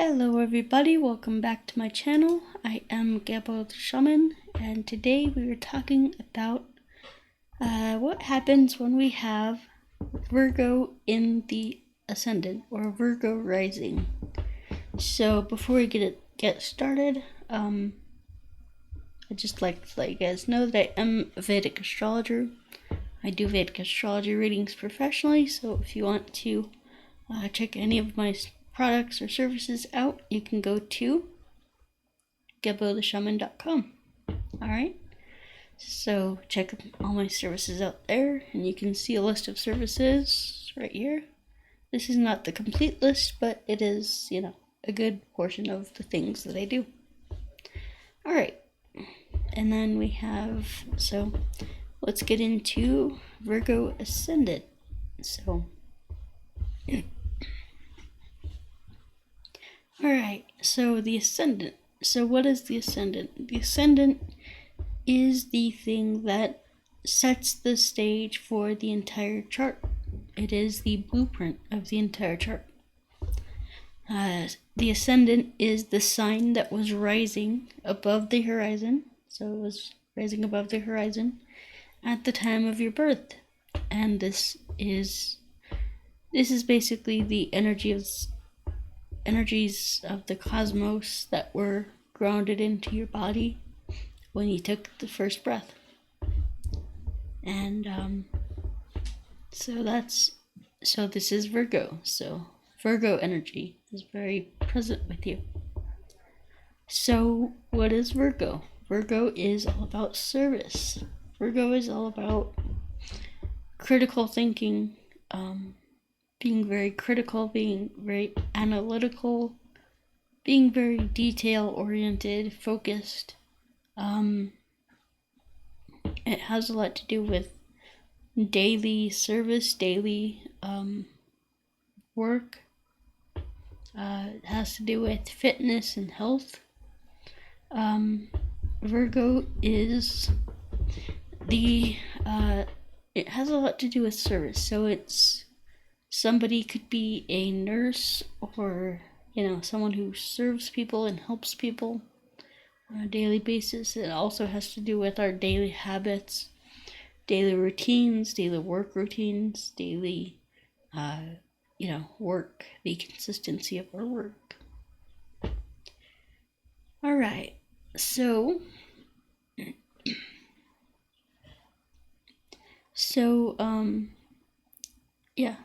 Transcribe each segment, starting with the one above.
Hello everybody, welcome back to my channel. I am Gebo the Shaman, and today we are talking about what happens when we have Virgo in the Ascendant, or Virgo rising. So before we get started, I'd just like to let you guys know that I am a Vedic astrologer. I do Vedic astrology readings professionally, so if you want to check any of my products or services out, you can go to gebotheshaman.com. Alright, so check all my services out there, and you can see a list of services right here. This is not the complete list, but it is, a good portion of the things that I do. Alright, and then we have, so let's get into Virgo Ascendant. So alright, so the Ascendant. So what is the Ascendant? The Ascendant is the thing that sets the stage for the entire chart. It is the blueprint of the entire chart. The Ascendant is the sign that was rising above the horizon. So it was rising above the horizon at the time of your birth. And this is basically the energies of the cosmos that were grounded into your body when you took the first breath. And so this is Virgo. So Virgo energy is very present with you. So what is Virgo? Virgo is all about service. Virgo is all about critical thinking, being very critical, being very analytical, being very detail-oriented, focused. It has a lot to do with daily service, daily work. It has to do with fitness and health. Virgo is it has a lot to do with service. So somebody could be a nurse, or someone who serves people and helps people on a daily basis. It also has to do with our daily habits, daily routines, daily work routines, daily work, the consistency of our work. All right, so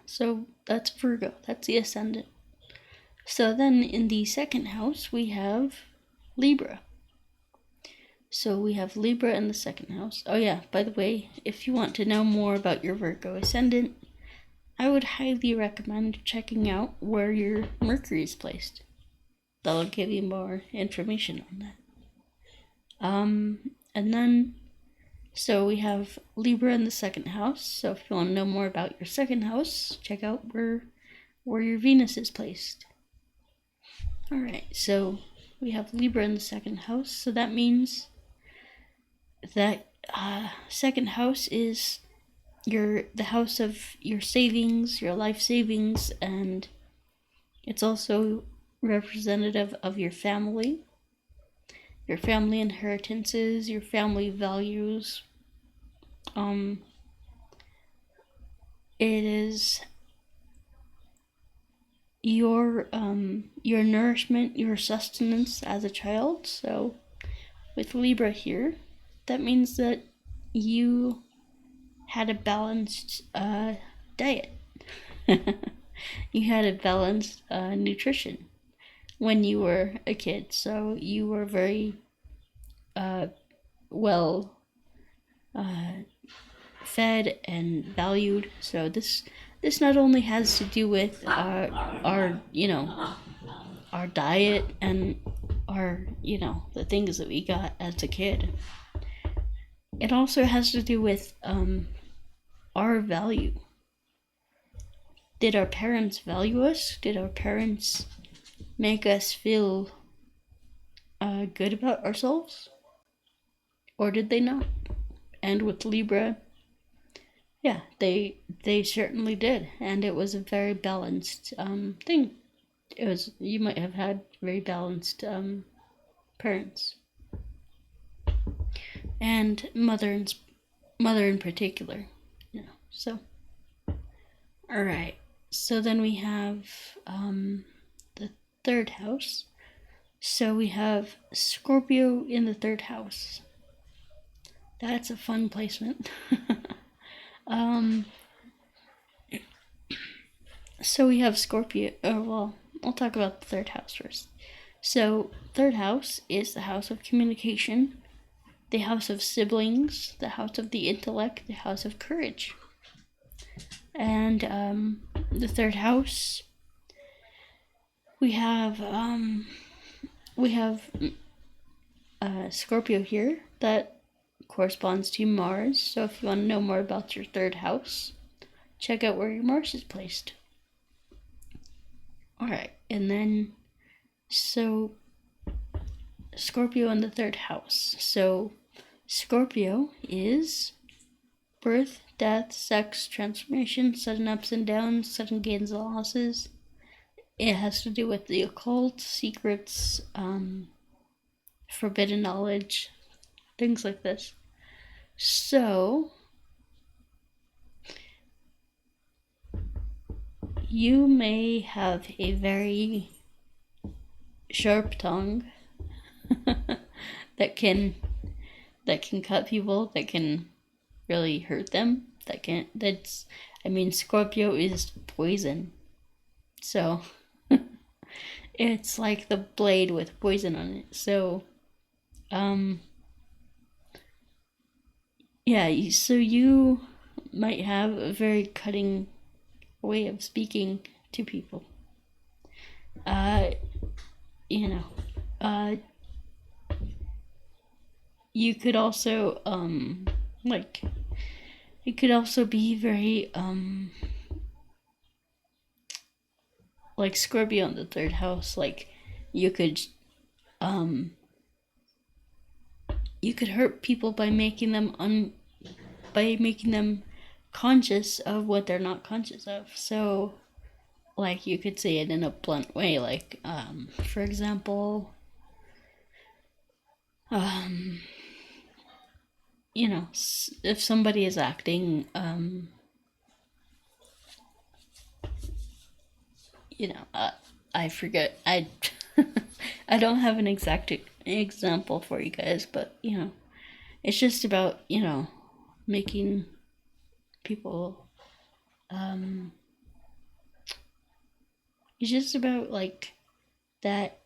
so that's Virgo, that's the Ascendant. So then in the second house, we have Libra. So we have Libra in the second house. Oh yeah, by the way, if you want to know more about your Virgo Ascendant, I would highly recommend checking out where your Mercury is placed. That'll give you more information on that. And then, so we have Libra in the second house. So if you want to know more about your second house, check out where your Venus is placed. Alright, so we have Libra in the second house. So that means that second house is the house of your savings, your life savings, and it's also representative of your family inheritances, your family values. It is your nourishment, your sustenance as a child. So with Libra here, that means that you had a balanced diet. You had a balanced nutrition when you were a kid, so you were very well fed and valued. So this not only has to do with our diet and our the things that we got as a kid. It also has to do with our value. Did our parents value us? Did our parents make us feel good about ourselves? Or did they not? And with Libra, yeah, they certainly did, and it was a very balanced thing. you might have had very balanced parents, and mother in particular. So all right. So then we have the third house. So we have Scorpio in the third house. That's a fun placement. So we have Scorpio. Oh, well, I'll talk about the third house first. So, third house is the house of communication, the house of siblings, the house of the intellect, the house of courage. And the third house, we have Scorpio here that corresponds to Mars. So if you want to know more about your third house, check out where your Mars is placed. All right, and then so Scorpio in the third house. So Scorpio is birth, death, sex, transformation, sudden ups and downs, sudden gains and losses. It has to do with the occult, secrets, forbidden knowledge, things like this. So you may have a very sharp tongue that can cut people, that can really hurt them. Scorpio is poison. So it's like the blade with poison on it. So so you might have a very cutting way of speaking to people. You could also it could also be very like Scorpio in the third house. Like you could hurt people by making them conscious of what they're not conscious of. So like you could say it in a blunt way, like for example, if somebody is acting I forget, I I don't have an exact example for you guys, but it's just about making people it's just about like that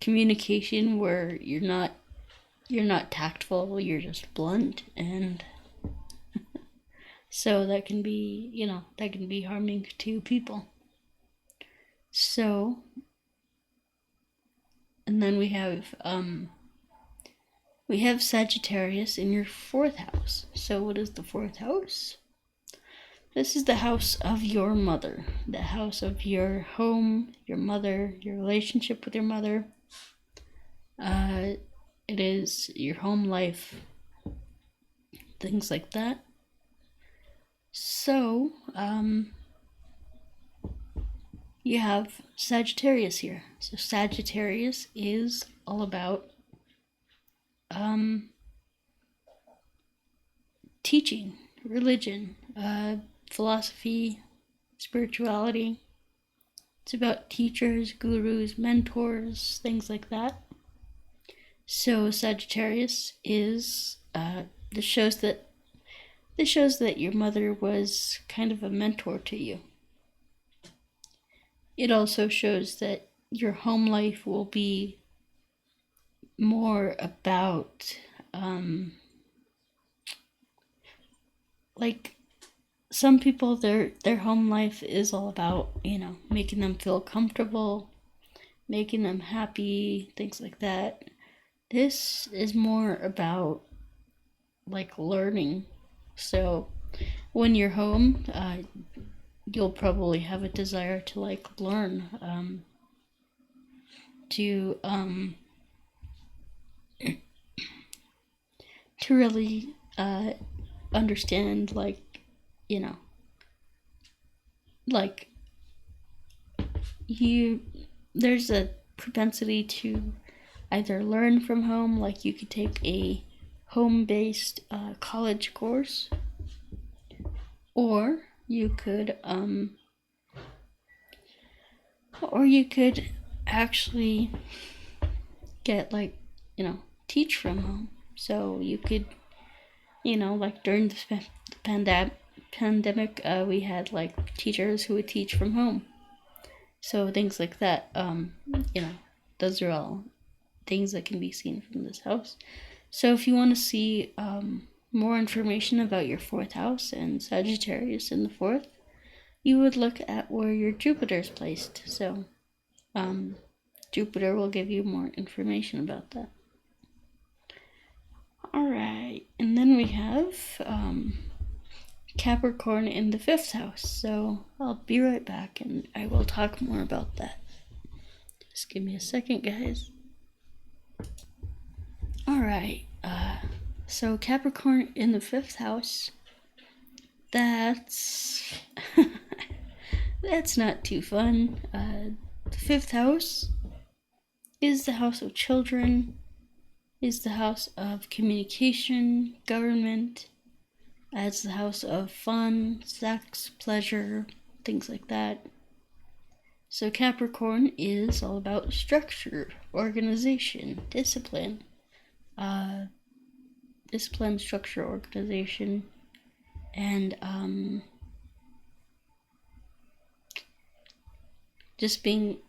communication where you're not tactful, you're just blunt, and so that can be harming to people. So and then we have Sagittarius in your fourth house. So what is the fourth house? This is the house of your mother, the house of your home, your mother, your relationship with your mother. It is your home life, things like that. So, you have Sagittarius here. So Sagittarius is all about teaching, religion, philosophy, spirituality. It's about teachers, gurus, mentors, things like that. So Sagittarius is this shows that your mother was kind of a mentor to you. It also shows that your home life will be more about like some people, their home life is all about making them feel comfortable, making them happy, things like that. This is more about like learning. So when you're home, you'll probably have a desire to like learn, to really understand, like there's a propensity to either learn from home, like you could take a home-based college course, or you could actually get teach from home. So you could, like during the pandemic, we had like teachers who would teach from home. So things like that, those are all things that can be seen from this house. So if you want to see more information about your 4th house and Sagittarius in the 4th, you would look at where your Jupiter is placed. So Jupiter will give you more information about that. Alright, and then we have Capricorn in the 5th house. So I'll be right back and I will talk more about that. Just give me a second, guys. Alright, so Capricorn in the 5th house, that's that's not too fun. The 5th house is the house of children, is the house of communication, government, it's the house of fun, sex, pleasure, things like that. So Capricorn is all about structure, organization, discipline, structure, organization, and just being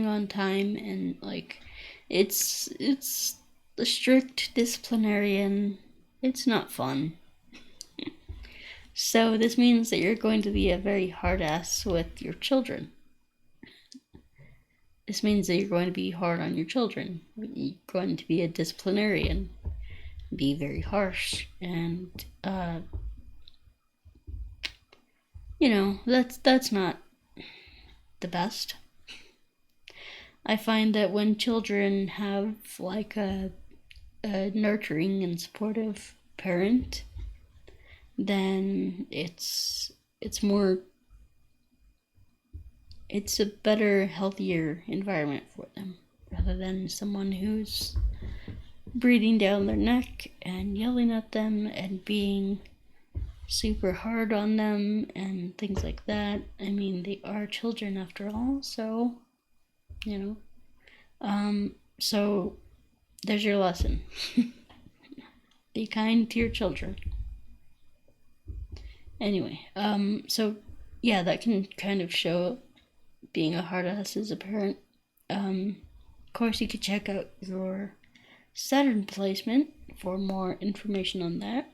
on time, and like it's the strict disciplinarian. It's not fun. So this means that you're going to be a very hard ass with your children. This means that you're going to be hard on your children. You're going to be a disciplinarian, be very harsh, and that's not the best. I find that when children have like a nurturing and supportive parent, then it's a better, healthier environment for them, rather than someone who's breathing down their neck and yelling at them and being super hard on them and things like that. I mean, they are children after all, so so there's your lesson. Be kind to your children. Anyway, so yeah, that can kind of show being a hard ass as a parent. Of course, you could check out your Saturn placement for more information on that.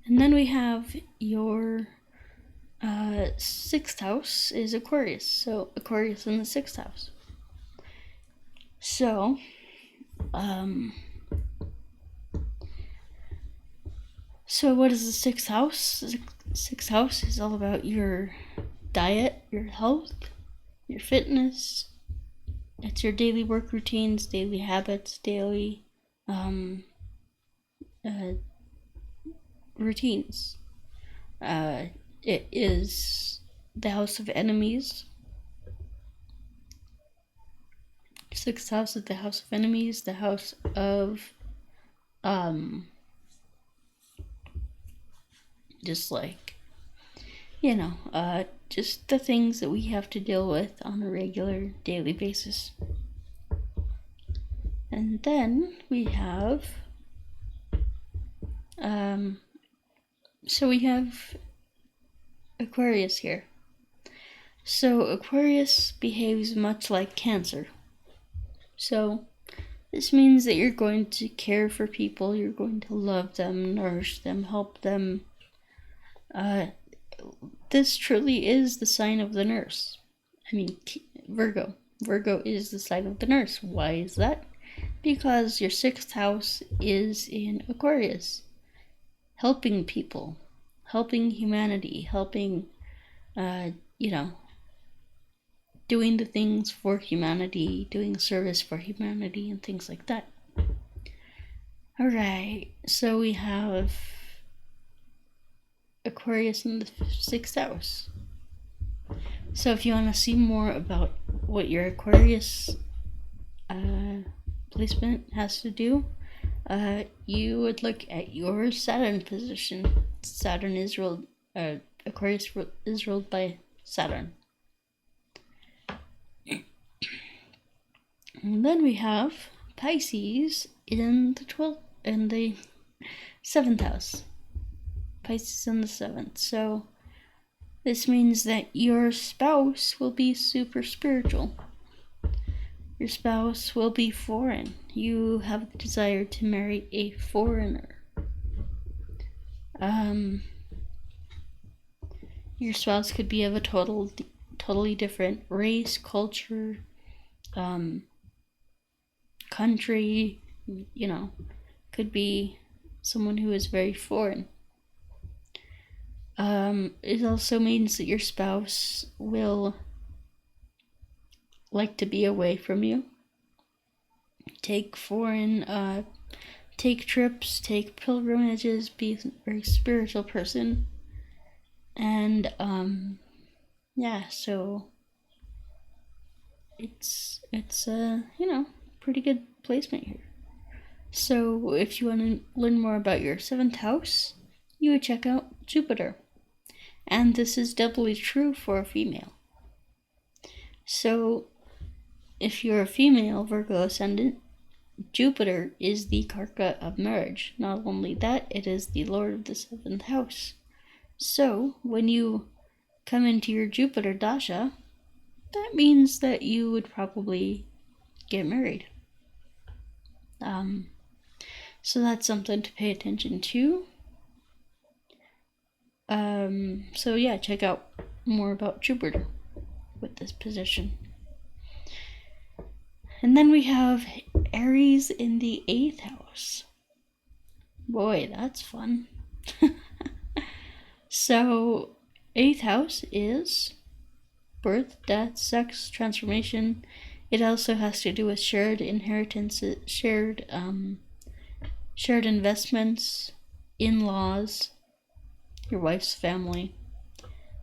And then we have your 6th house is Aquarius. So Aquarius in the 6th house. So, so what is the 6th house? The 6th house is all about your diet, your health, your fitness. It's your daily work routines, daily habits, daily routines. It is the house of enemies. 6th house is the house of enemies, the house of just like just the things that we have to deal with on a regular daily basis. And then we have so we have Aquarius here. So Aquarius behaves much like Cancer. So this means that you're going to care for people, you're going to love them, nourish them, help them. This truly is the sign of the nurse. I mean, Virgo. Virgo is the sign of the nurse. Why is that? Because your 6th house is in Aquarius. Helping people, helping humanity, helping, doing the things for humanity, doing service for humanity, and things like that. Alright, so we have Aquarius in the 6th house. So if you want to see more about what your Aquarius placement has to do, you would look at your Saturn position. Saturn is ruled, Aquarius is ruled by Saturn. And then we have Pisces in the 7th house. Pisces in the 7th. So this means that your spouse will be super spiritual. Your spouse will be foreign. You have the desire to marry a foreigner. Your spouse could be of a totally different race, culture, country, could be someone who is very foreign. It also means that your spouse will like to be away from you, take trips, take pilgrimages, be a very spiritual person. And so it's pretty good placement here. So if you want to learn more about your 7th house, you would check out Jupiter. And this is doubly true for a female. So if you're a female Virgo ascendant, Jupiter is the karka of marriage. Not only that, it is the lord of the 7th house. So when you come into your Jupiter dasha, that means that you would probably get married. So that's something to pay attention to. Check out more about Jupiter with this position. And then we have Aries in the 8th house. Boy, that's fun. So, 8th house is birth, death, sex, transformation. It also has to do with shared inheritance, shared investments, in-laws, your wife's family.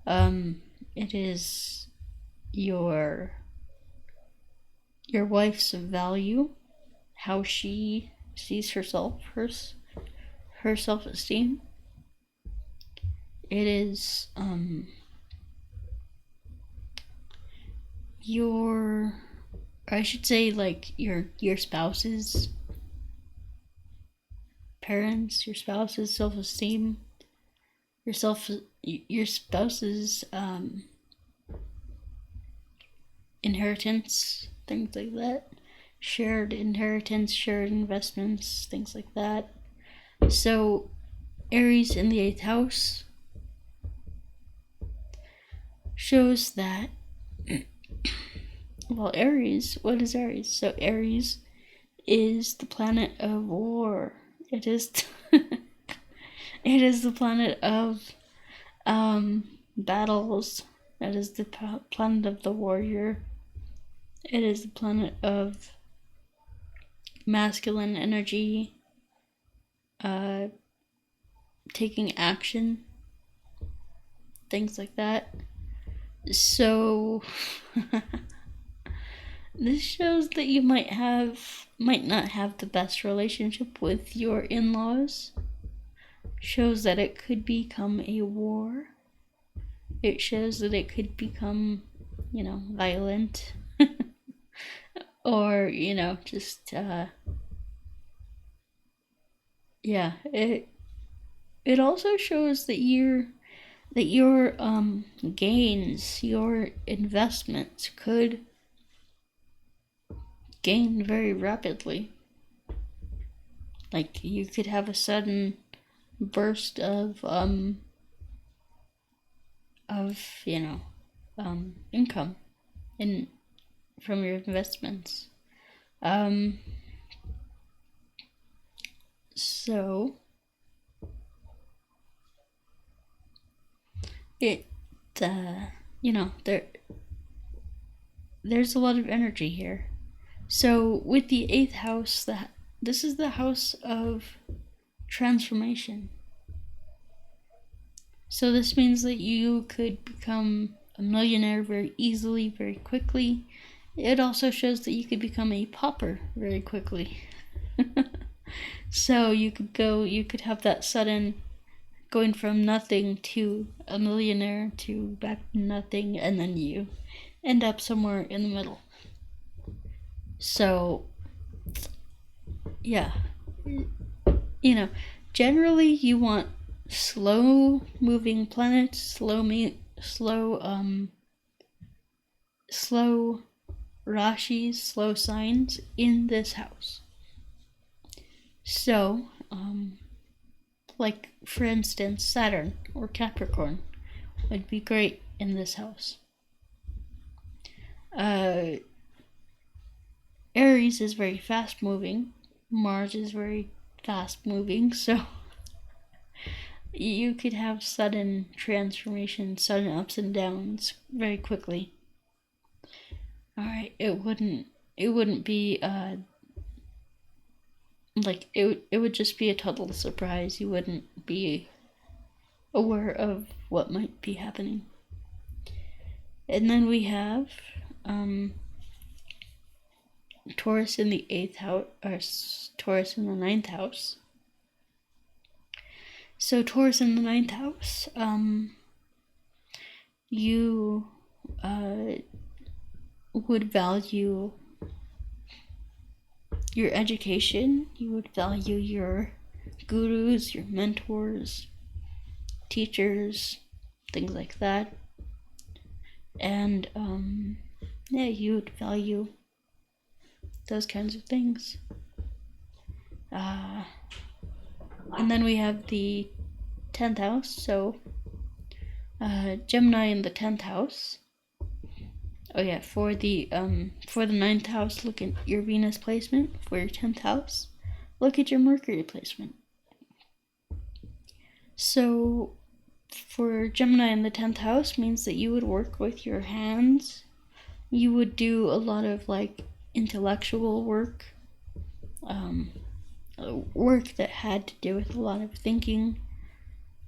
It is your wife's value, how she sees herself, her self-esteem. It is your spouse's parents, your spouse's self-esteem, your spouse's inheritance, things like that. Shared inheritance, shared investments, things like that. So Aries in the 8th house shows that Aries, what is Aries? So Aries is the planet of war. It is it is the planet of battles. It is the planet of the warrior. It is the planet of masculine energy, taking action, things like that. So this shows that you might not have the best relationship with your in-laws. Shows that it could become a war. It shows that it could become, violent. Or, just, it also shows that your gains, your investments could gain very rapidly. Like, you could have a sudden burst of income from your investments. So it there's a lot of energy here. So with the 8th house, this is the house of transformation. So this means that you could become a millionaire very easily, very quickly. It also shows that you could become a pauper very quickly. So you could have that sudden going from nothing to a millionaire to back to nothing, and then you end up somewhere in the middle. So, yeah. Generally you want slow moving planets, slow rashis, slow signs in this house. So, like for instance, Saturn or Capricorn would be great in this house. Aries is very fast moving. Mars is very fast moving, so you could have sudden transformation, sudden ups and downs very quickly. Alright, it wouldn't be it would just be a total surprise. You wouldn't be aware of what might be happening. And then we have Taurus in the 8th house, or Taurus in the 9th house. So Taurus in the 9th house, you would value your education, you would value your gurus, your mentors, teachers, things like that. And you would value those kinds of things. And then we have the 10th house, so Gemini in the 10th house. Oh yeah, for the 9th house, look at your Venus placement. For your 10th house, look at your Mercury placement. So for Gemini in the 10th house means that you would work with your hands. You would do a lot of intellectual work, work that had to do with a lot of thinking,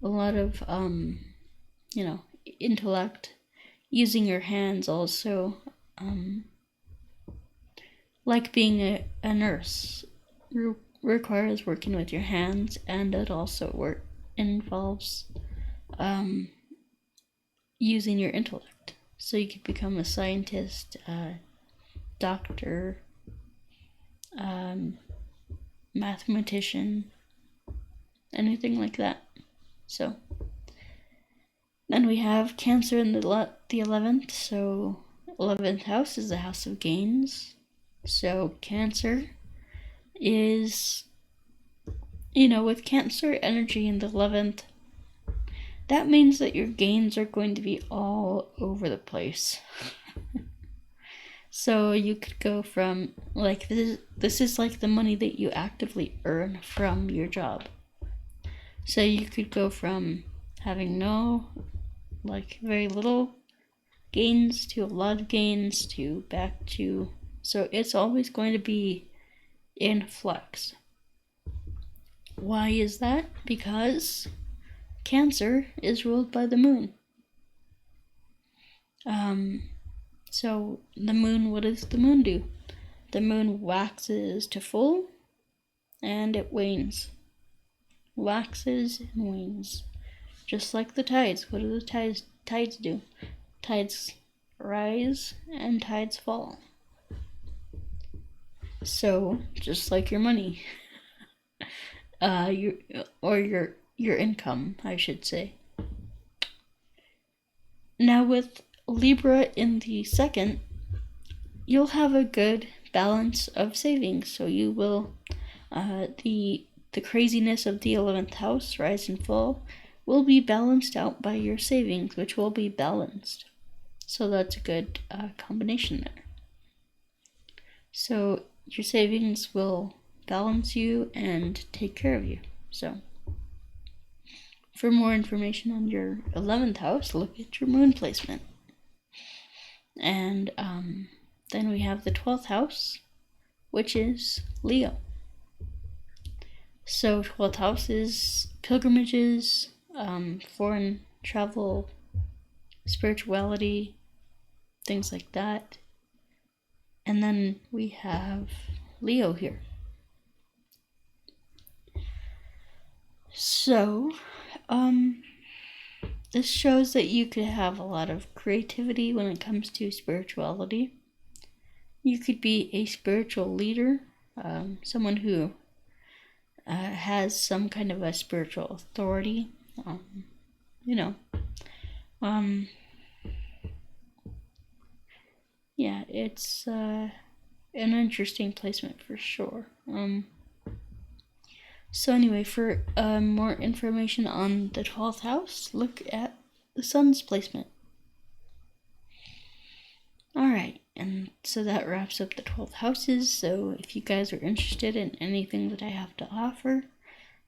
a lot of intellect. Using your hands also, like being a nurse, requires working with your hands, and it also involves using your intellect. So you could become a scientist, doctor, mathematician, anything like that. So then we have Cancer in the 11th. So 11th house is the house of gains. So Cancer is, with Cancer energy in the 11th, that means that your gains are going to be all over the place. So you could go from, this is like the money that you actively earn from your job. So you could go from having very little gains to a lot of gains to back to, so it's always going to be in flux. Why is that? Because Cancer is ruled by the moon. So the moon, what does the moon do? The moon waxes to full and it wanes. Waxes and wanes. Just like the tides. What do the tides do? Tides rise and tides fall. So, just like your money. Your income, I should say. Now with Libra in the 2nd, you'll have a good balance of savings. So you will, the craziness of the 11th house, rise and fall, will be balanced out by your savings, which will be balanced. So that's a good combination there. So your savings will balance you and take care of you. So for more information on your 11th house, look at your moon placement. And then we have the 12th house, which is Leo. So 12th house is pilgrimages, foreign travel, spirituality, things like that. And then we have Leo here. So, this shows that you could have a lot of creativity when it comes to spirituality. You could be a spiritual leader, someone who has some kind of a spiritual authority, yeah, it's an interesting placement for sure. So anyway, for more information on the 12th house, look at the sun's placement. Alright, and so that wraps up the 12 houses. So if you guys are interested in anything that I have to offer,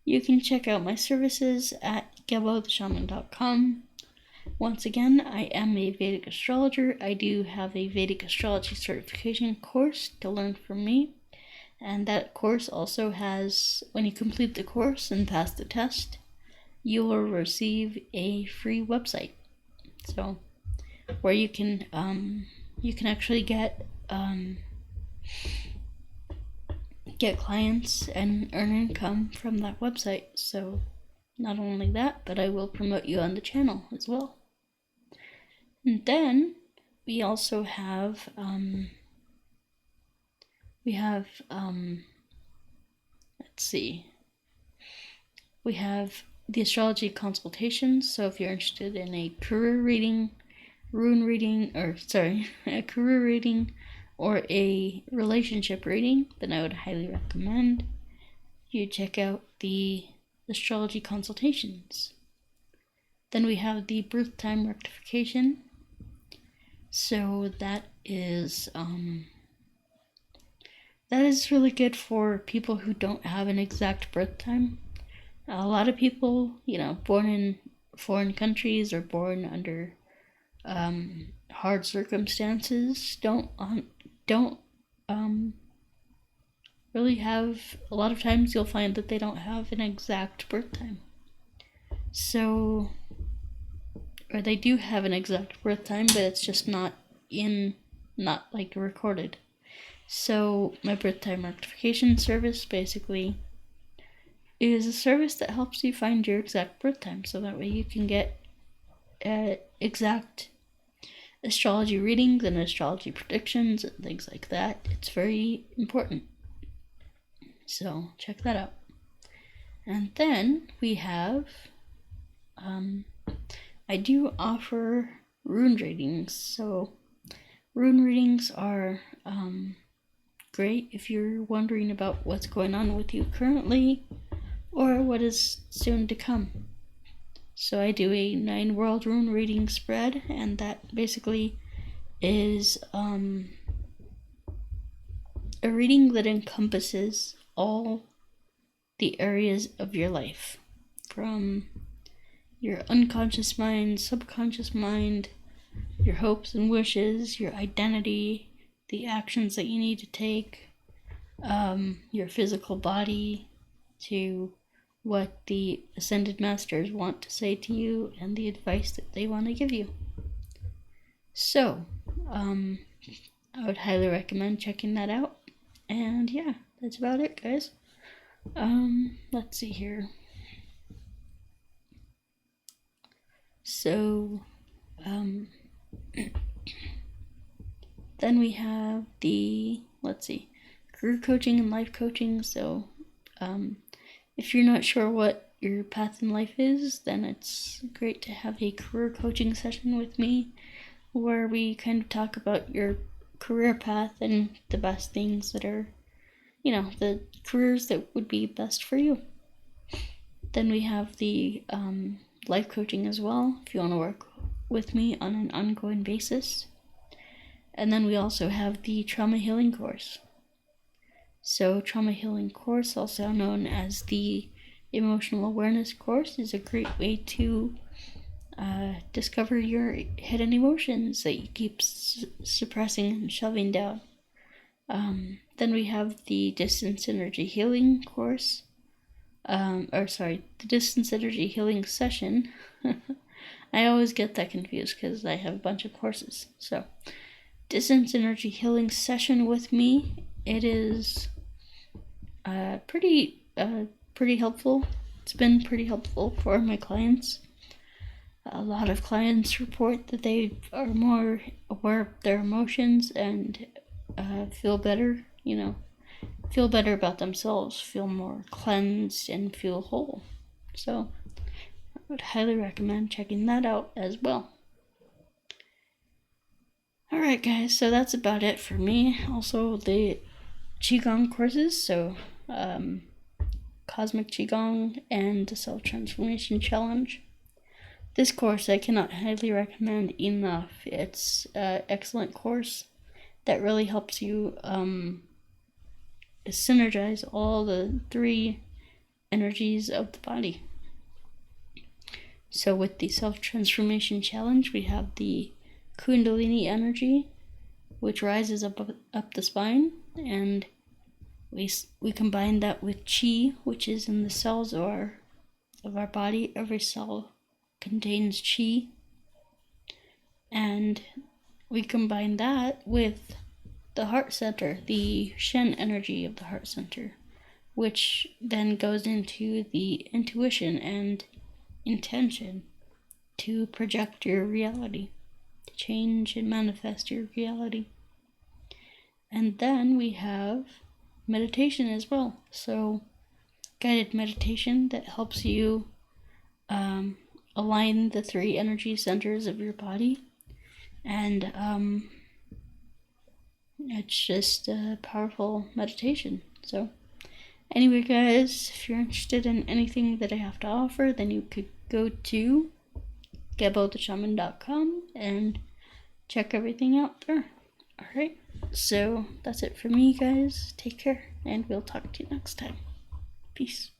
you can check out my services at gebotheshaman.com. Once again, I am a Vedic astrologer. I do have a Vedic astrology certification course to learn from me. And that course also has, when you complete the course and pass the test, you will receive a free website. So, where you can actually get clients and earn income from that website. So, not only that, but I will promote you on the channel as well. And then we also have let's see. We have the astrology consultations. So if you're interested in a career reading, a career reading or a relationship reading, then I would highly recommend you check out the astrology consultations. Then we have the birth time rectification. So that is really good for people who don't have an exact birth time. A lot of people, born in foreign countries or born under hard circumstances, don't really have. A lot of times, you'll find that they don't have an exact birth time. So, or they do have an exact birth time, but it's just not recorded. So my birth time rectification service basically is a service that helps you find your exact birth time, so that way you can get exact astrology readings and astrology predictions and things like that. It's very important. So check that out. And then we have, I do offer rune readings. So rune readings are great if you're wondering about what's going on with you currently or what is soon to come. So I do a 9 world rune reading spread, and that basically is a reading that encompasses all the areas of your life, from your unconscious mind, subconscious mind, your hopes and wishes, your identity, the actions that you need to take, your physical body, to what the Ascended Masters want to say to you and the advice that they want to give you. So, I would highly recommend checking that out. And yeah, that's about it, guys. Let's see here. So, then we have the, career coaching and life coaching. So, if you're not sure what your path in life is, then it's great to have a career coaching session with me, where we kind of talk about your career path and the best things that are, the careers that would be best for you. Then we have the life coaching as well, if you want to work with me on an ongoing basis. And then we also have the trauma healing course. So trauma healing course, also known as the emotional awareness course, is a great way to discover your hidden emotions that you keep suppressing and shoving down. Then we have the distance energy healing course, the distance energy healing session, I always get that confused because I have a bunch of courses. So, distance energy healing session with me. It is pretty helpful. It's been pretty helpful for my clients. A lot of clients report that they are more aware of their emotions and feel better, feel better about themselves, feel more cleansed, and feel whole. So I would highly recommend checking that out as well. Alright guys, so that's about it for me. Also the Qigong courses, so Cosmic Qigong and the Self-Transformation Challenge. This course I cannot highly recommend enough. It's an excellent course that really helps you synergize all the 3 energies of the body. So with the Self-Transformation Challenge, we have the Kundalini energy, which rises up the spine, and we combine that with Qi, which is in the cells of our body. Every cell contains Qi, and we combine that with the heart center, the Shen energy of the heart center, which then goes into the intuition and intention to project your reality, to change and manifest your reality. And then we have meditation as well. So guided meditation that helps you align the 3 energy centers of your body, and it's just a powerful meditation. So anyway guys, if you're interested in anything that I have to offer, then you could go to gebotheshaman.com and check everything out there. Alright, so that's it for me guys. Take care, and we'll talk to you next time. Peace.